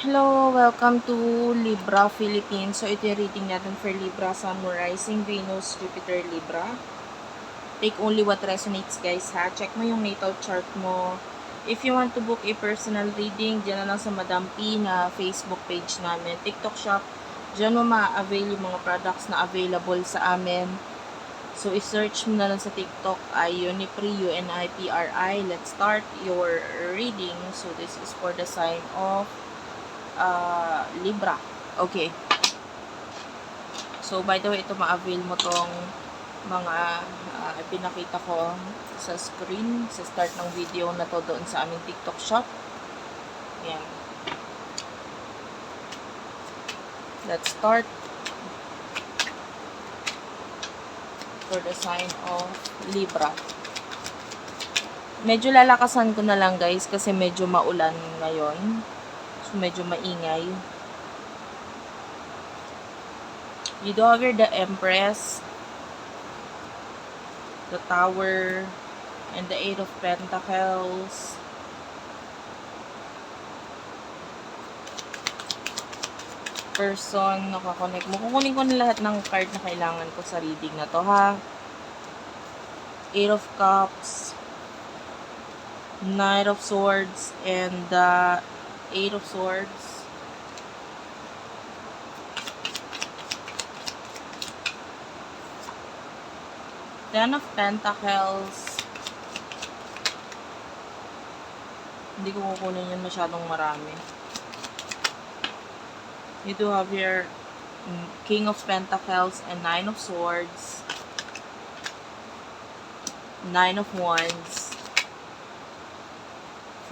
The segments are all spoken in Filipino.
Hello, welcome to Libra Philippines. So, ito yung reading natin for Libra, Sun, Moon, Rising, Venus, Jupiter, Libra. Take only what resonates, guys, ha? Check mo yung natal chart mo. If you want to book a personal reading, dyan na lang sa Madam P na Facebook page namin. TikTok shop, dyan mo ma-avail yung mga products na available sa amin. So, i-search mo na lang sa TikTok ay Unipri, UNIPRI. Let's start your reading. So, this is for the sign of Libra. Okay. So, by the way, ito ma-avail mo tong mga pinakita ko sa screen, sa start ng video na to doon sa aming TikTok shop. Yan. Let's start for the sign of Libra. Medyo lalakasan ko na lang, guys, kasi medyo maulan ngayon. So, medyo maingay. You do have here the Empress, the Tower, and the Eight of Pentacles. Person, nakakonect mo. Kukunin ko na lahat ng card na kailangan ko sa reading na to, ha? Eight of Cups, Knight of Swords, and the Eight of Swords. Ten of Pentacles. Hindi ko kukunin yun, masyadong marami. You do have here King of Pentacles and Nine of Swords. Nine of Wands.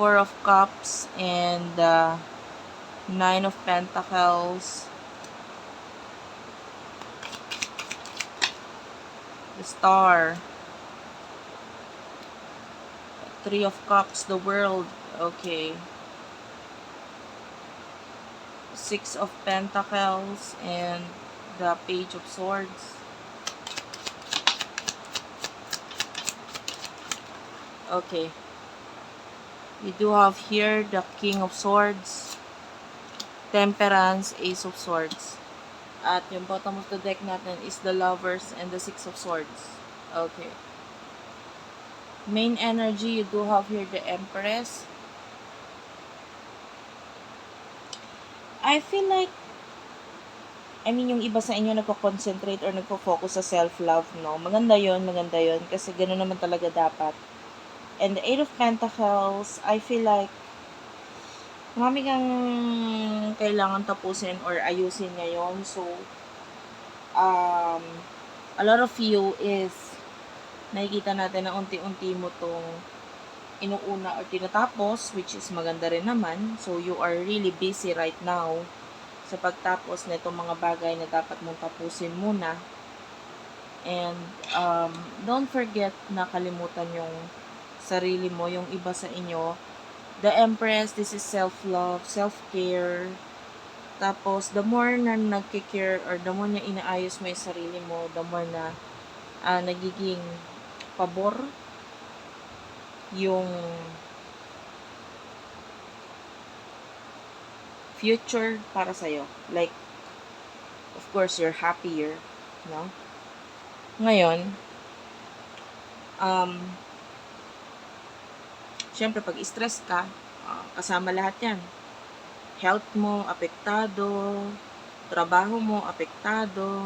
Four of Cups and Nine of Pentacles. The Star. Three of Cups, the World. Okay. Six of Pentacles and the Page of Swords. Okay. We do have here the King of Swords, Temperance, Ace of Swords. At yung bottom of the deck natin is the Lovers and the Six of Swords. Okay. Main energy, you do have here the Empress. I feel like, yung iba sa inyo nagko-concentrate or nagpo-focus sa self-love, no? Maganda yon, kasi gano'n naman talaga dapat. And the Eight of Pentacles, I feel like, marami kang kailangan tapusin or ayusin ngayon. So, a lot of you is nakikita natin na unti-unti mo tong inuuna or tinatapos, which is maganda rin naman. So, you are really busy right now sa pagtapos na itong mga bagay na dapat mong tapusin muna. And, don't forget na kalimutan yung sarili mo, yung iba sa inyo. The Empress, this is self-love, self-care. Tapos, the more na nagkikare or the more na inaayos mo yung sarili mo, the more na nagiging pabor yung future para sa'yo. Like, of course, you're happier, no? Ngayon, syempre, pag stress ka, kasama lahat yan. Health mo, apektado. Trabaho mo, apektado.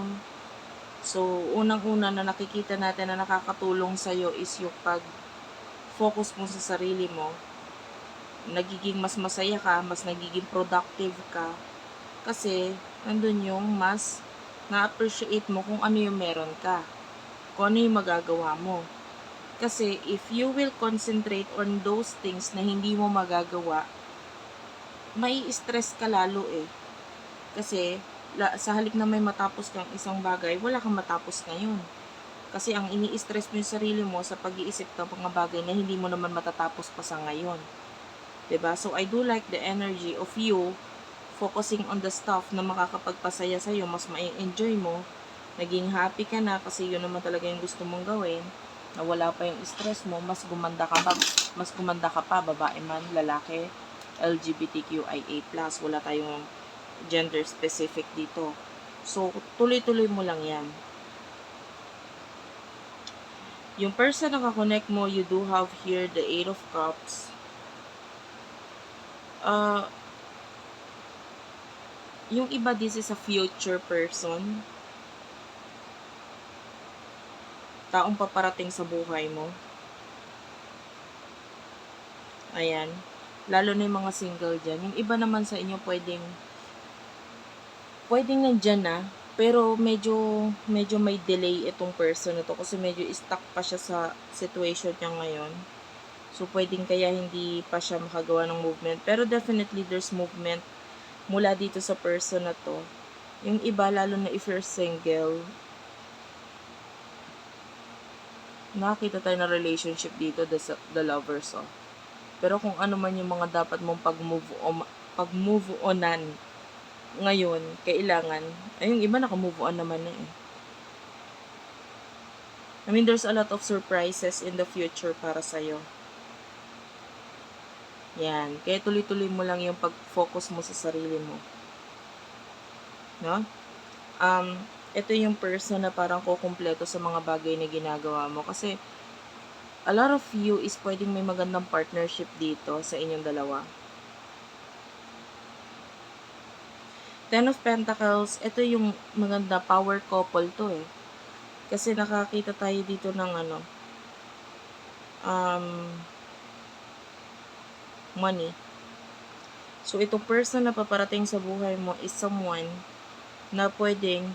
So, unang-una na nakikita natin na nakakatulong sa'yo is yung pag-focus mo sa sarili mo. Nagiging mas masaya ka, mas nagiging productive ka. Kasi, nandun yung mas na-appreciate mo kung ano yung meron ka. Kung ano yung magagawa mo. Kasi, if you will concentrate on those things na hindi mo magagawa, may stress ka lalo eh. Kasi, sa halip na may matapos kang isang bagay, wala kang matapos ngayon. Kasi, ang ini-stress mo yung sarili mo sa pag-iisip ng mga bagay na hindi mo naman matatapos pa sa ngayon. Diba? So, I do like the energy of you focusing on the stuff na makakapagpasaya sa'yo, mas ma-enjoy mo, naging happy ka na kasi yun naman talaga yung gusto mong gawin, na wala pa yung stress mo, mas gumanda ka pa, babae man, lalaki, LGBTQIA+. Wala tayong gender specific dito. So, tuloy-tuloy mo lang yan. Yung person na kakonect mo, you do have here the 8 of Cups. Yung iba, this is a future person. Taong paparating sa buhay mo. Ayan. Lalo na yung mga single dyan. Yung iba naman sa inyo, pwedeng nandyan na, pero medyo may delay itong person na to kasi medyo stuck pa siya sa situation niya ngayon. So, pwedeng kaya hindi pa siya makagawa ng movement. Pero definitely, there's movement mula dito sa person na to. Yung iba, lalo na if you're single, nakakita tayo ng relationship dito, the lovers, oh. Pero kung ano man yung mga dapat mong pag-move onan ngayon, kailangan, ay yung iba naka-move on naman na eh. I mean, there's a lot of surprises in the future para sa'yo. Yan. Kaya tuloy-tuloy mo lang yung pag-focus mo sa sarili mo. No? Ito yung person na parang kukumpleto sa mga bagay na ginagawa mo. Kasi, a lot of you is pwedeng may magandang partnership dito sa inyong dalawa. 10 of Pentacles, ito yung maganda, power couple to eh. Kasi nakakita tayo dito ng money. So, itong person na paparating sa buhay mo is someone na pwedeng,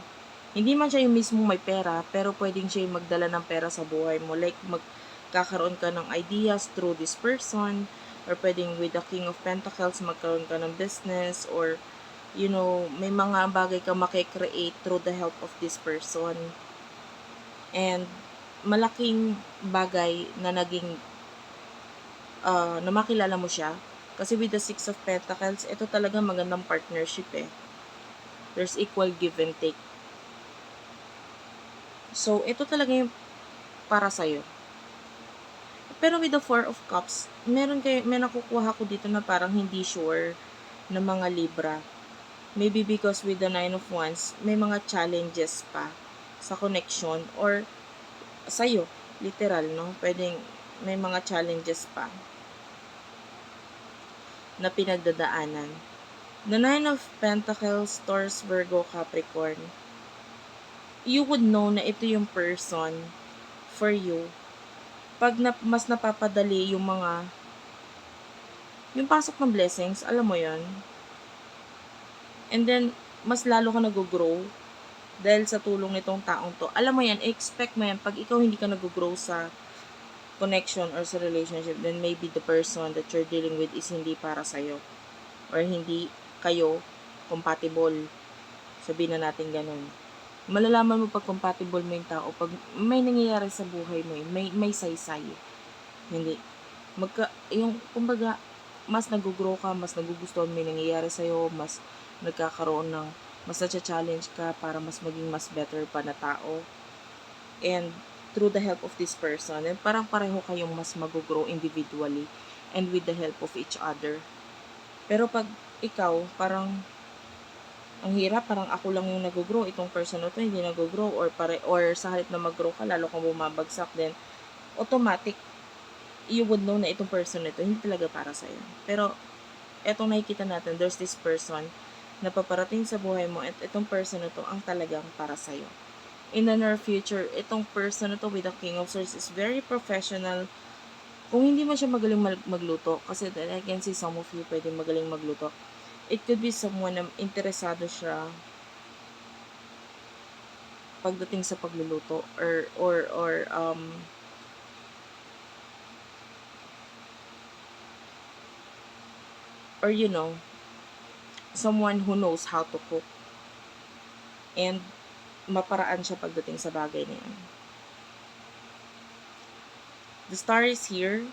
hindi man siya yung mismo may pera, pero pwedeng siya yung magdala ng pera sa buhay mo. Like, magkakaroon ka ng ideas through this person, or pwedeng with the King of Pentacles, magkaroon ka ng business, or, you know, may mga bagay ka makikreate through the help of this person. And, malaking bagay na naging, na makilala mo siya. Kasi with the 6 of Pentacles, ito talaga magandang partnership eh. There's equal give and take. So, ito talaga yung para sa'yo. Pero with the 4 of Cups, may nakukuha ko dito na parang hindi sure na mga Libra. Maybe because with the 9 of Wands, may mga challenges pa sa connection or sa'yo, literal, no? Pwedeng may mga challenges pa na pinagdadaanan. The 9 of Pentacles, Taurus, Virgo, Capricorn. You would know na ito yung person for you pag mas napapadali yung pasok ng blessings, alam mo yon. And then, mas lalo ka nag-grow dahil sa tulong nitong taong to. Alam mo yan, expect mo yan, pag ikaw hindi ka nag-grow sa connection or sa relationship, then maybe the person that you're dealing with is hindi para sa'yo. Or hindi kayo compatible. Sabihin na natin ganun. Malalaman mo pag compatible mo yung tao, pag may nangyayari sa buhay mo, may saysay. Hindi. Kumbaga, mas nag-grow ka, mas nagugustuhan mo yung nangyayari sa'yo, mas nagkakaroon ng, mas na-challenge ka para mas maging mas better pa na tao. And, through the help of this person, and parang pareho kayong mas mag-grow individually and with the help of each other. Pero pag ikaw, parang ang hirap, parang ako lang yung nag-grow, itong person na to hindi nag-grow, or sa halip na mag-grow ka, lalo kang bumabagsak, then automatic, you would know na itong person na to hindi talaga para sa'yo. Pero, etong nakikita natin, there's this person na paparating sa buhay mo, at itong person na to ang talagang para sa'yo. In the near future, itong person na to with the King of Swords is very professional. Kung hindi man siya magaling magluto, kasi I can see some of you pwedeng magaling magluto. It could be someone na interesado siya pagdating sa pagluluto or you know, someone who knows how to cook. And maparaan siya pagdating sa bagay na yan. The star is here.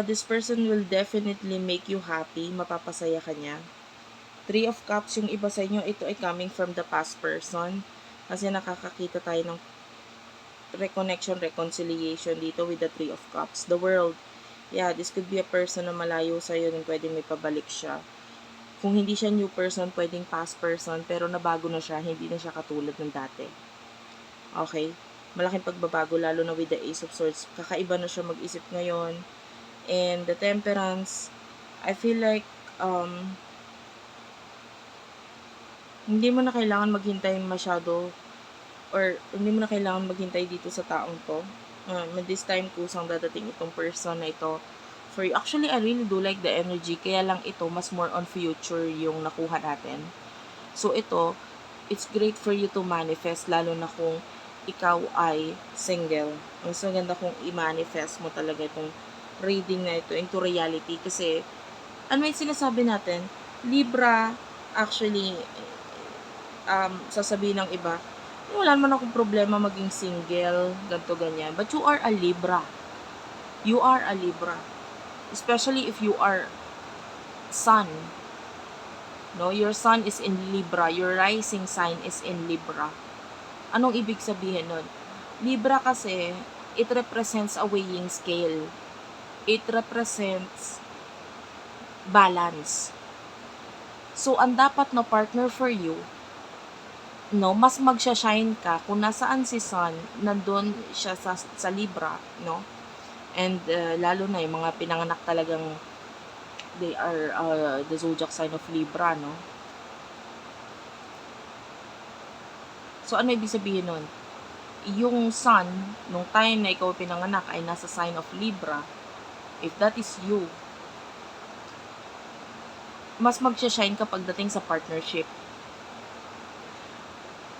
This person will definitely make you happy. Mapapasaya ka niya. 3 of Cups, yung iba sa inyo, ito ay coming from the past person. Kasi nakakakita tayo ng reconnection, reconciliation dito with the 3 of Cups. The World. Yeah, this could be a person na malayo sa'yo and pwedeng may pabalik siya. Kung hindi siya new person, pwedeng past person, pero nabago na siya, hindi na siya katulad ng dati. Okay? Malaking pagbabago, lalo na with the Ace of Swords. Kakaiba na siya mag-isip ngayon. And the Temperance, I feel like, hindi mo na kailangan maghintay masyado, or hindi mo na kailangan maghintay dito sa taong to. This time, kusang dadating itong person na ito for you. Actually, I really do like the energy, kaya lang ito, mas more on future yung nakuha natin. So, ito, it's great for you to manifest, lalo na kung ikaw ay single. Mas maganda kung i-manifest mo talaga itong reading na ito into reality. Kasi, ano yung sinasabi natin? Libra, actually, sasabihin ng iba, wala naman akong problema maging single, ganto ganyan. But you are a Libra. You are a Libra. Especially if you are Sun. No, your Sun is in Libra. Your rising sign is in Libra. Anong ibig sabihin nun? Libra kasi, it represents a weighing scale. It represents balance. So, ang dapat na partner for you, no, mas magsha-shine ka kung nasaan si Sun, nandun siya sa Libra, no? And lalo na yung mga pinanganak talagang they are the zodiac sign of Libra, no? So, ano ibig sabihin nun? Yung Sun, nung time na ikaw pinanganak ay nasa sign of Libra, if that is you, mas magsha-shine ka pagdating sa partnership.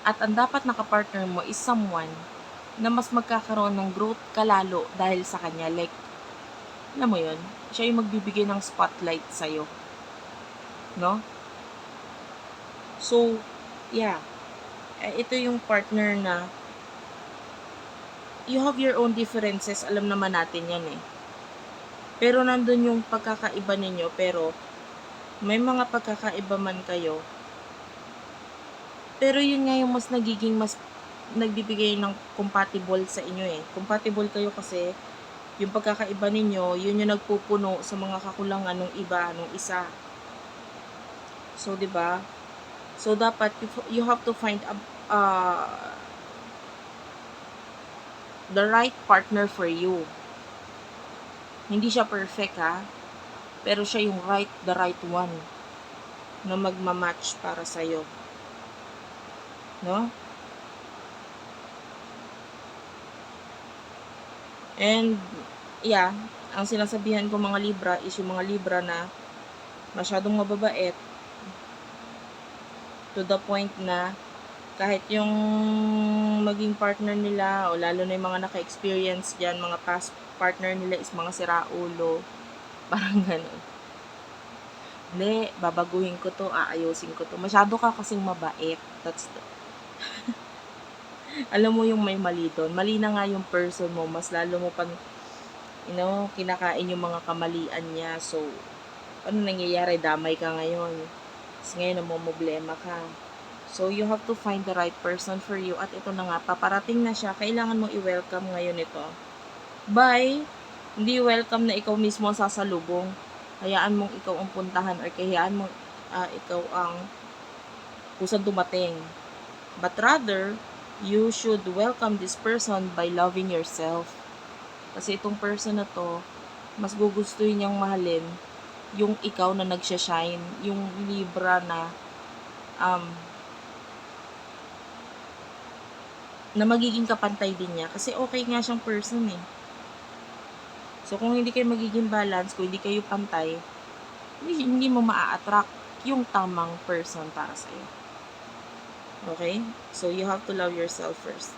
At ang dapat nakapartner mo is someone na mas magkakaroon ng growth kalalo dahil sa kanya. Like, alam mo yun, siya yung magbibigay ng spotlight sa'yo. No? So, yeah. Ito yung partner na you have your own differences. Alam naman natin yan eh. Pero nandun yung pagkakaiba ninyo, pero may mga pagkakaiba man kayo. Pero yun nga yung mas nagbibigay ng compatible sa inyo eh. Compatible kayo kasi yung pagkakaiba ninyo, yun yung nagpupuno sa mga kakulangan ng iba, ng isa. So, 'di ba? So, dapat you have to find the right partner for you. Hindi siya perfect ha, pero siya yung the right one na magmamatch para sa'yo. No? And, yeah, ang sinasabihan ko mga Libra is yung mga Libra na masyadong mababait to the point na kahit yung maging partner nila o lalo na yung mga naka-experience dyan, mga past partner nila is mga siraulo. Parang gano'n. Hindi, babaguhin ko to, aayusin ko to. Masyado ka kasing mabait. Alam mo yung may mali doon. Mali na nga yung person mo. Mas lalo mo pang, kinakain yung mga kamalian niya. So, ano nangyayari? Damay ka ngayon. Kasi ngayon, namumblema ka. So, you have to find the right person for you. At ito na nga, paparating na siya. Kailangan mo i-welcome ngayon ito. Bye! Hindi welcome na ikaw mismo ang sasalubong. Hayaan mong ikaw ang puntahan or hayaan mong ikaw ang kusang dumating. But rather, you should welcome this person by loving yourself. Kasi itong person na to, mas gugustuhin niyang mahalin yung ikaw na nagsha-shine, yung Libra na na magiging kapantay din niya. Kasi okay nga siyang person eh. So, kung hindi kayo magiging balance, kung hindi kayo pantay, hindi mo maa-attract yung tamang person para sa'yo. Okay? So, you have to love yourself first.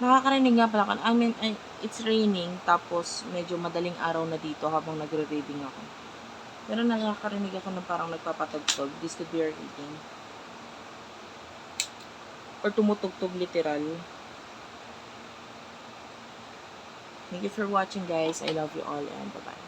Nakakarinig nga pala. I mean, it's raining, tapos medyo madaling araw na dito habang nagre-reading ako. Pero nakakarinig ako ng parang nagpapatugtog. This could be your reading. Or tumutugtog literal. Thank you for watching, guys. I love you all and bye-bye.